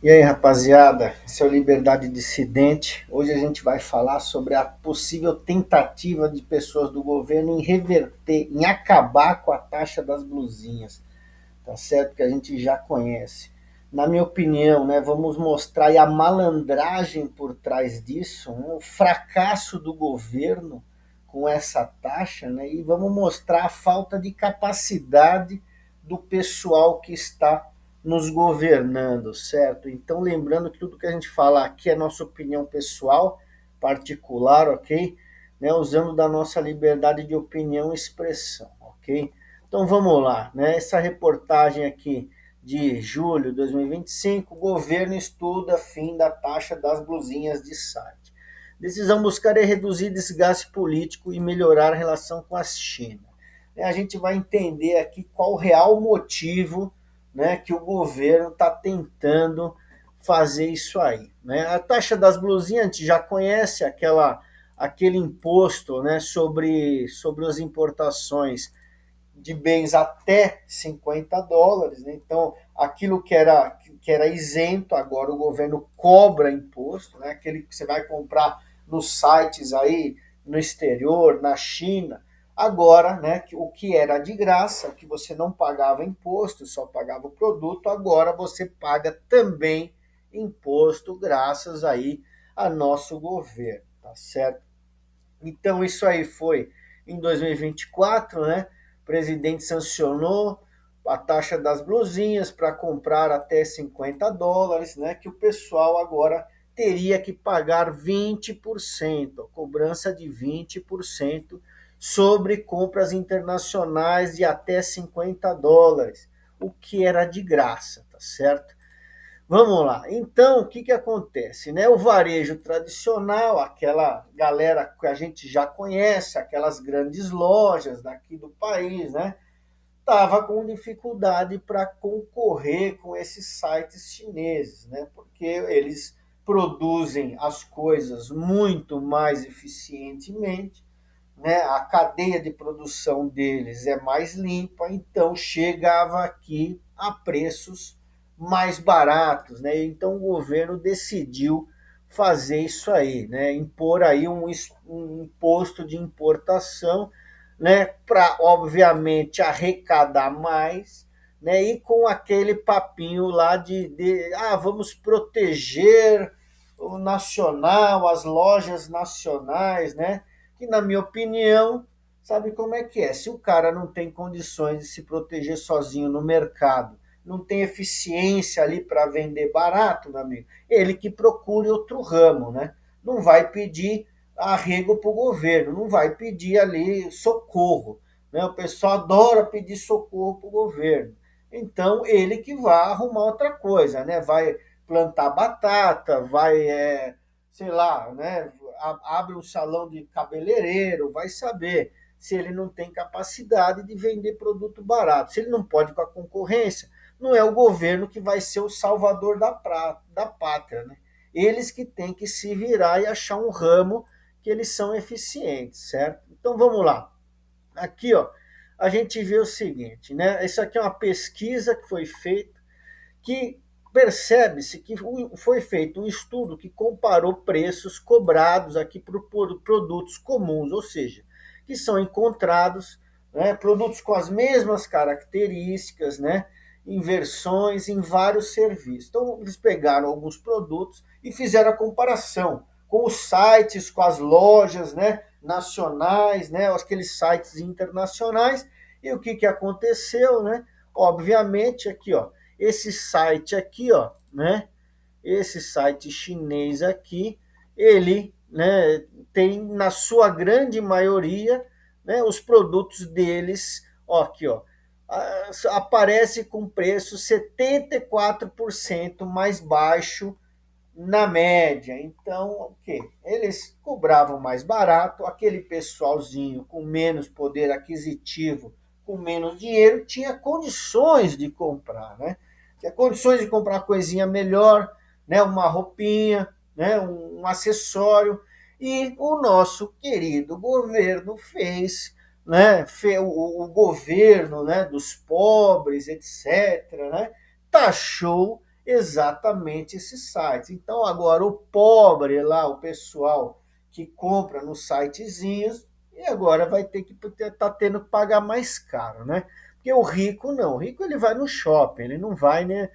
E aí, rapaziada, esse é o Liberdade Dissidente. Hoje a gente vai falar sobre a possível tentativa de pessoas do governo em reverter, em acabar com a taxa das blusinhas, tá certo? Que a gente já conhece. Na minha opinião, né, vamos mostrar aí a malandragem por trás disso, né, o fracasso do governo com essa taxa, né, e vamos mostrar a falta de capacidade do pessoal que está nos governando, certo? Então, lembrando que tudo que a gente fala aqui é nossa opinião pessoal, particular, ok? Né, usando da nossa liberdade de opinião e expressão, ok? Então vamos lá, né? Essa reportagem aqui de julho de 2025, o governo estuda fim da taxa das blusinhas de site. Decisão buscar é reduzir desgaste político e melhorar a relação com a China. A gente vai entender aqui qual o real motivo, né, que o governo está tentando fazer isso aí. Né? A taxa das blusinhas a gente já conhece, aquele imposto, né, sobre as importações de bens até US$ 50, né? Então, aquilo que era isento, agora o governo cobra imposto, né? Aquele que você vai comprar nos sites aí no exterior, na China, agora, né, o que era de graça, que você não pagava imposto, só pagava o produto, agora você paga também imposto graças aí a nosso governo, tá certo? Então, isso aí foi em 2024, né? O presidente sancionou a taxa das blusinhas para comprar até US$ 50, né? Que o pessoal agora teria que pagar 20%, a cobrança de 20% sobre compras internacionais de até US$ 50, o que era de graça, tá certo? Vamos lá. Então, o que, que acontece? Né? O varejo tradicional, aquela galera que a gente já conhece, aquelas grandes lojas daqui do país, né? Estava com dificuldade para concorrer com esses sites chineses, né? Porque eles produzem as coisas muito mais eficientemente, né? A cadeia de produção deles é mais limpa, então chegava aqui a preços mais baratos, né? Então o governo decidiu fazer isso aí, né? Impor aí um imposto de importação, né? Para obviamente arrecadar mais, né? E com aquele papinho lá de vamos proteger o nacional, as lojas nacionais, né? Que, na minha opinião, sabe como é que é? Se o cara não tem condições de se proteger sozinho no mercado, não tem eficiência ali para vender barato, meu amigo, ele que procure outro ramo, né? Não vai pedir arrego para o governo, não vai pedir ali socorro, né? O pessoal adora pedir socorro para o governo. Então, ele que vai arrumar outra coisa, né? Vai plantar batata, vai, sei lá, né? Abre um salão de cabeleireiro, vai saber se ele não tem capacidade de vender produto barato. Se ele não pode com a concorrência, não é o governo que vai ser o salvador da pátria, né? Eles que têm que se virar e achar um ramo que eles são eficientes, certo? Então vamos lá. Aqui, ó, a gente vê o seguinte, né? Isso aqui é uma pesquisa que foi feita que percebe-se que foi feito um estudo que comparou preços cobrados aqui por produtos comuns, ou seja, que são encontrados, né, produtos com as mesmas características, né, em versões em vários serviços. Então, eles pegaram alguns produtos e fizeram a comparação com os sites, com as lojas, né, nacionais, né, aqueles sites internacionais. E o que, que aconteceu, né? Obviamente, aqui, ó, esse site aqui, ó, né? Esse site chinês aqui, ele, né, tem na sua grande maioria, né, os produtos deles, ó, aqui, ó, aparece com preço 74% mais baixo na média. Então, o que? Eles cobravam mais barato, aquele pessoalzinho com menos poder aquisitivo, com menos dinheiro, tinha condições de comprar, né? Tinha condições de comprar coisinha melhor, né? Uma roupinha, né? Um acessório. E o nosso querido governo fez, né? O governo, né? Dos pobres, etc., né? Taxou exatamente esses sites. Então agora o pobre lá, o pessoal que compra nos sitezinhos, e agora vai ter que tá tendo que pagar mais caro, né? Porque o rico não, o rico ele vai no shopping, ele não vai, né,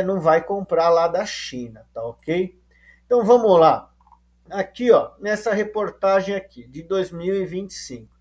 não vai comprar lá da China, tá ok? Então vamos lá. Aqui, ó, nessa reportagem aqui de 2025.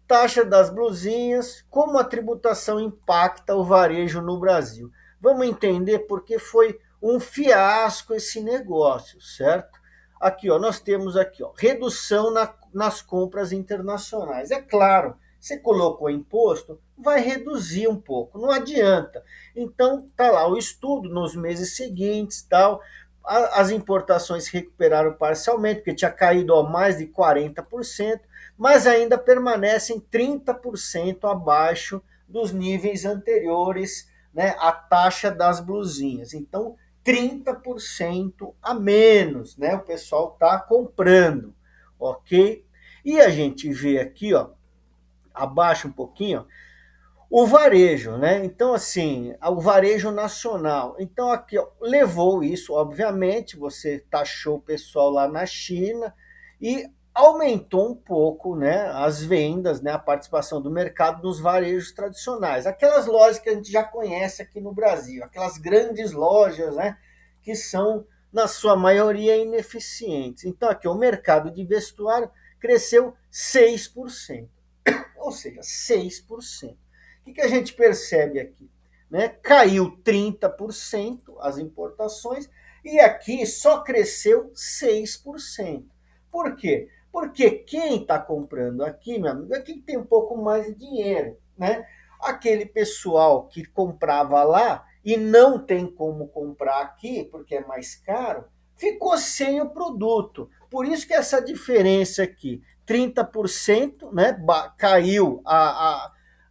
Taxa das blusinhas, como a tributação impacta o varejo no Brasil. Vamos entender porque foi um fiasco esse negócio, certo? Aqui, ó, nós temos aqui, ó, redução nas compras internacionais. É claro, você colocou imposto, vai reduzir um pouco, não adianta. Então, tá lá o estudo nos meses seguintes, tal, as importações se recuperaram parcialmente, porque tinha caído a mais de 40%, mas ainda permanecem 30% abaixo dos níveis anteriores, né, à taxa das blusinhas. Então, 30% a menos, né, o pessoal está comprando, ok? E a gente vê aqui, ó, abaixo um pouquinho, o varejo, né? Então, assim, o varejo nacional. Então, aqui, ó, levou isso, obviamente, você taxou o pessoal lá na China e aumentou um pouco, né, as vendas, né, a participação do mercado nos varejos tradicionais. Aquelas lojas que a gente já conhece aqui no Brasil, aquelas grandes lojas, né, que são, na sua maioria, ineficientes. Então, aqui, o mercado de vestuário cresceu 6%, ou seja, 6%. O que a gente percebe aqui? Né? Caiu 30% as importações e aqui só cresceu 6%. Por quê? Porque quem está comprando aqui, meu amigo, é quem tem um pouco mais de dinheiro, né? Aquele pessoal que comprava lá e não tem como comprar aqui, porque é mais caro, ficou sem o produto. Por isso que essa diferença aqui, 30%, né, caiu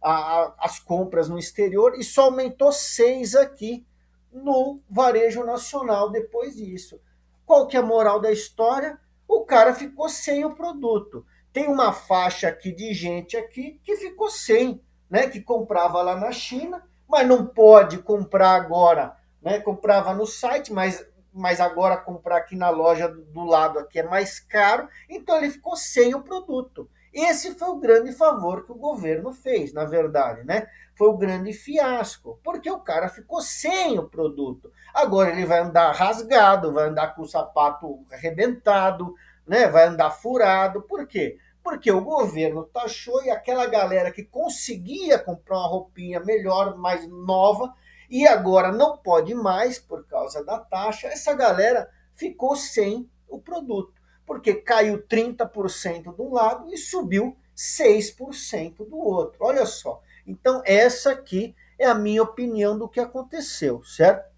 as compras no exterior e só aumentou 6 aqui no varejo nacional depois disso. Qual que é a moral da história? O cara ficou sem o produto. Tem uma faixa aqui de gente aqui que ficou sem, né, que comprava lá na China, mas não pode comprar agora, né? Comprava no site, mas agora comprar aqui na loja do lado aqui é mais caro, então ele ficou sem o produto. Esse foi o grande favor que o governo fez, na verdade, né? Foi o grande fiasco, porque o cara ficou sem o produto. Agora ele vai andar rasgado, vai andar com o sapato arrebentado, né? Vai andar furado. Por quê? Porque o governo taxou e aquela galera que conseguia comprar uma roupinha melhor, mais nova, e agora não pode mais por causa da taxa, essa galera ficou sem o produto, porque caiu 30% de um lado e subiu 6% do outro. Olha só. Então, essa aqui é a minha opinião do que aconteceu, certo?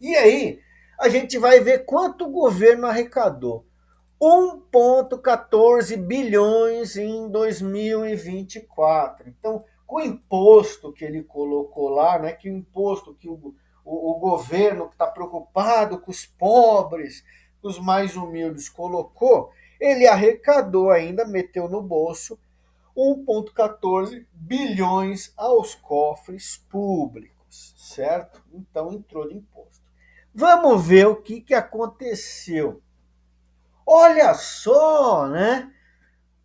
E aí, a gente vai ver quanto o governo arrecadou. 1,14 bilhões em 2024. Então, com o imposto que ele colocou lá, né, que o imposto que o governo que está preocupado com os pobres, com os mais humildes, colocou, ele arrecadou ainda, meteu no bolso 1,14 bilhões aos cofres públicos, certo? Então entrou de imposto. Vamos ver o que aconteceu. Olha só, né?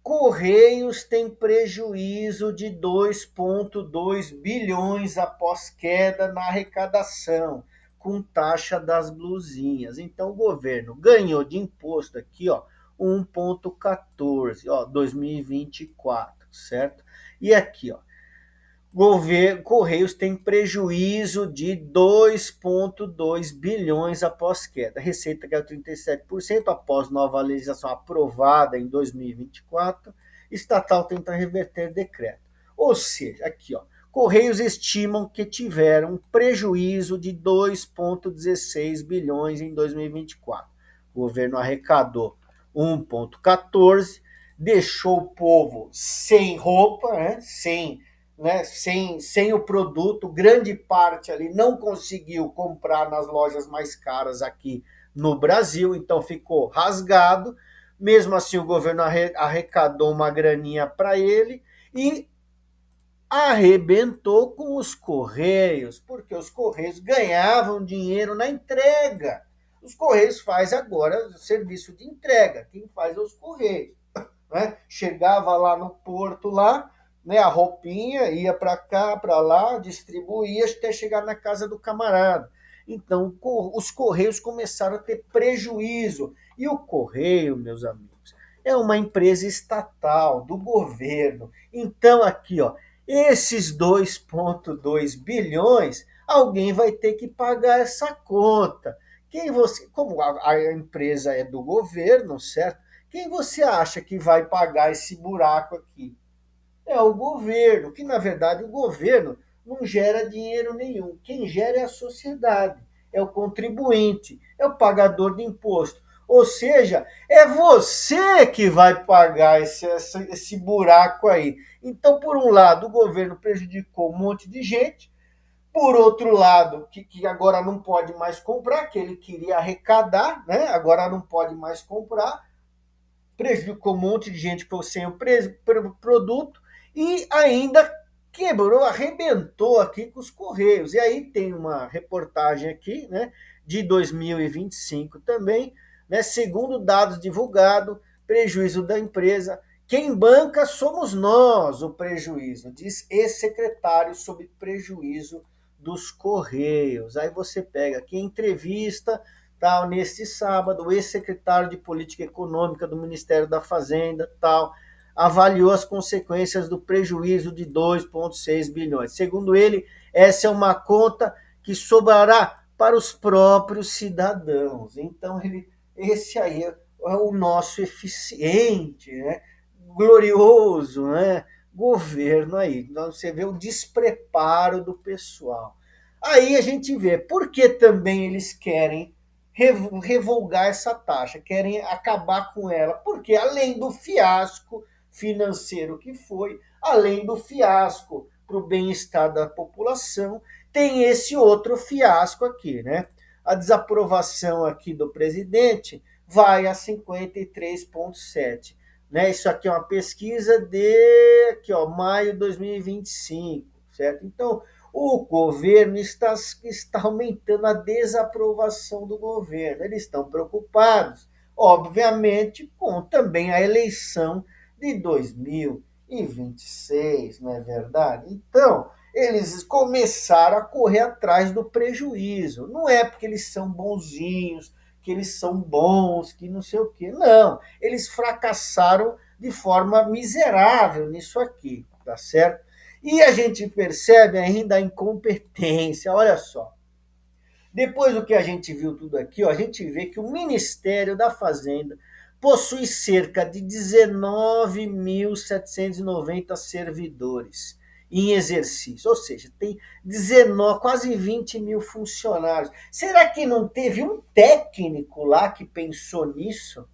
Correios tem prejuízo de 2,2 bilhões após queda na arrecadação, com taxa das blusinhas. Então o governo ganhou de imposto aqui, ó, 1,14, ó, 2024, certo? E aqui, ó, Correios tem prejuízo de 2,2 bilhões após queda. A receita caiu 37% após nova legislação aprovada em 2024. Estatal tenta reverter decreto. Ou seja, aqui, ó, Correios estimam que tiveram um prejuízo de 2,16 bilhões em 2024. O governo arrecadou 1,14, deixou o povo sem roupa, né, sem o produto, grande parte ali não conseguiu comprar nas lojas mais caras aqui no Brasil, então ficou rasgado. Mesmo assim, o governo arrecadou uma graninha para ele e arrebentou com os Correios, porque os Correios ganhavam dinheiro na entrega. Os Correios faz agora serviço de entrega, quem faz é os Correios. Né? Chegava lá no porto, lá, né, a roupinha, ia para cá, para lá, distribuía até chegar na casa do camarada. Então, os Correios começaram a ter prejuízo. E o Correio, meus amigos, é uma empresa estatal, do governo. Então, aqui, ó, esses 2,2 bilhões, alguém vai ter que pagar essa conta. Como a empresa é do governo, certo? Quem você acha que vai pagar esse buraco aqui? É o governo, que na verdade o governo não gera dinheiro nenhum. Quem gera é a sociedade, é o contribuinte, é o pagador de imposto. Ou seja, é você que vai pagar esse buraco aí. Então, por um lado, o governo prejudicou um monte de gente, por outro lado, que agora não pode mais comprar, que ele queria arrecadar, né? Agora não pode mais comprar, prejudicou um monte de gente por sem o produto e ainda quebrou, arrebentou aqui com os Correios. E aí tem uma reportagem aqui, né, de 2025 também, né, segundo dados divulgados, prejuízo da empresa. Quem banca somos nós, o prejuízo, diz ex-secretário sobre prejuízo dos Correios. Aí você pega aqui entrevista tal, neste sábado, o ex-secretário de Política Econômica do Ministério da Fazenda, tal, avaliou as consequências do prejuízo de 2,6 bilhões. Segundo ele, essa é uma conta que sobrará para os próprios cidadãos. Então, esse aí é o nosso eficiente, né? Glorioso, né? Governo aí. Então, você vê o despreparo do pessoal. Aí a gente vê por que também eles querem revogar essa taxa, querem acabar com ela, porque além do fiasco financeiro que foi, além do fiasco para o bem-estar da população, tem esse outro fiasco aqui, né? A desaprovação aqui do presidente vai a 53,7. Né? Isso aqui é uma pesquisa de aqui, ó, maio de 2025, certo? Então, o governo está aumentando a desaprovação do governo. Eles estão preocupados, obviamente, com também a eleição de 2026, não é verdade? Então, eles começaram a correr atrás do prejuízo. Não é porque eles são bonzinhos, que eles são bons, que não sei o quê. Não, eles fracassaram de forma miserável nisso aqui, tá certo? E a gente percebe ainda a incompetência, olha só. Depois do que a gente viu tudo aqui, ó, a gente vê que o Ministério da Fazenda possui cerca de 19.790 servidores em exercício, ou seja, tem 19, quase 20 mil funcionários. Será que não teve um técnico lá que pensou nisso?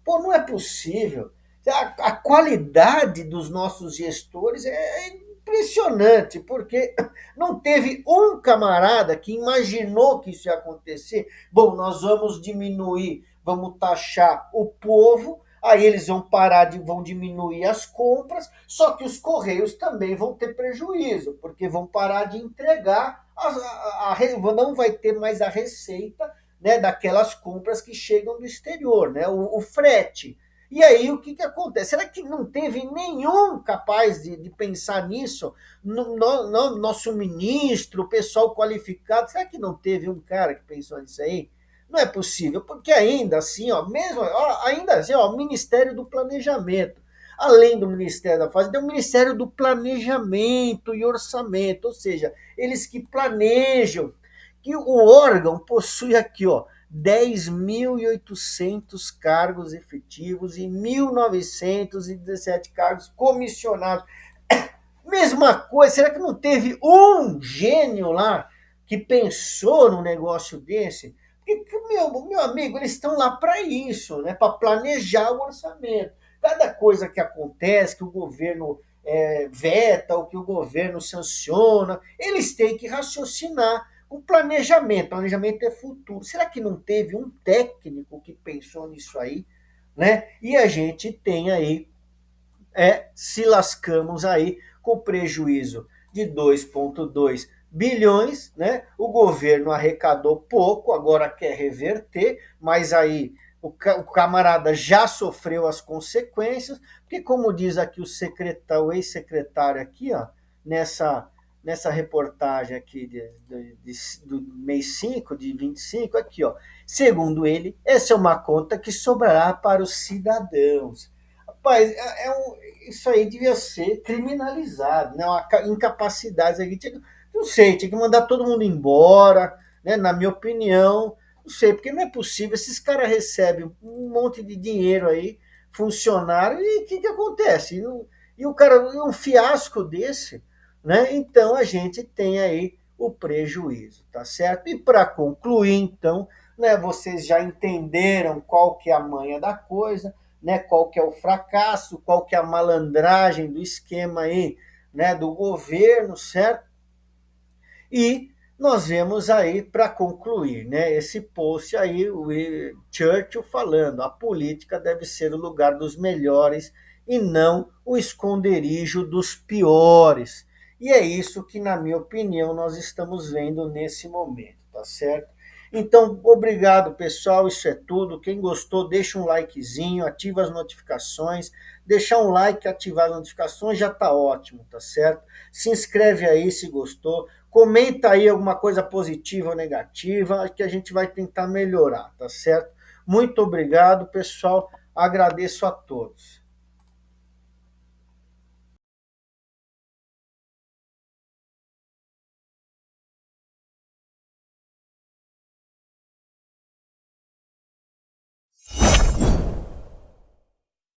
Pô, não é possível. A qualidade dos nossos gestores é impressionante, porque não teve um camarada que imaginou que isso ia acontecer. Bom, nós vamos diminuir, vamos taxar o povo, aí eles vão vão diminuir as compras, só que os Correios também vão ter prejuízo, porque vão parar de entregar, não vai ter mais a receita, né, daquelas compras que chegam do exterior, né, o frete. E aí o que acontece? Será que não teve nenhum capaz de pensar nisso? Nosso ministro, o pessoal qualificado, será que não teve um cara que pensou nisso aí? Não é possível, porque ainda assim, ó, mesmo, ó, ainda assim, ó, o Ministério do Planejamento, além do Ministério da Fazenda, tem o Ministério do Planejamento e Orçamento, ou seja, eles que planejam, que o órgão possui aqui, ó, 10.800 cargos efetivos e 1.917 cargos comissionados. Mesma coisa, será que não teve um gênio lá que pensou num negócio desse? Porque, meu amigo, eles estão lá para isso, né? Para planejar o orçamento. Cada coisa que acontece, que o governo veta, ou que o governo sanciona, eles têm que raciocinar. O planejamento, planejamento é futuro. Será que não teve um técnico que pensou nisso aí? Né? E a gente tem aí, se lascamos aí com prejuízo de 2,2 bilhões, né? O governo arrecadou pouco, agora quer reverter, mas aí o camarada já sofreu as consequências, porque como diz aqui o ex-secretário aqui, ó, nessa reportagem aqui do mês 5 de 25 aqui, ó. Segundo ele, essa é uma conta que sobrará para os cidadãos. Rapaz, isso aí devia ser criminalizado, né? Uma incapacidade aqui. Não sei, tinha que mandar todo mundo embora, né? Na minha opinião, não sei, porque não é possível. Esses caras recebem um monte de dinheiro aí, funcionário, e o que acontece? E o cara, um fiasco desse, né? Então a gente tem aí o prejuízo, tá certo? E para concluir, então, né, vocês já entenderam qual que é a manha da coisa, né, qual que é o fracasso, qual que é a malandragem do esquema aí, né, do governo, certo? E nós vemos aí, para concluir, né, esse post aí, o Churchill falando, a política deve ser o lugar dos melhores e não o esconderijo dos piores. E é isso que, na minha opinião, nós estamos vendo nesse momento, tá certo? Então, obrigado, pessoal, isso é tudo. Quem gostou, deixa um likezinho, ativa as notificações. Deixar um like, ativar as notificações já tá ótimo, tá certo? Se inscreve aí se gostou. Comenta aí alguma coisa positiva ou negativa, que a gente vai tentar melhorar, tá certo? Muito obrigado, pessoal. Agradeço a todos.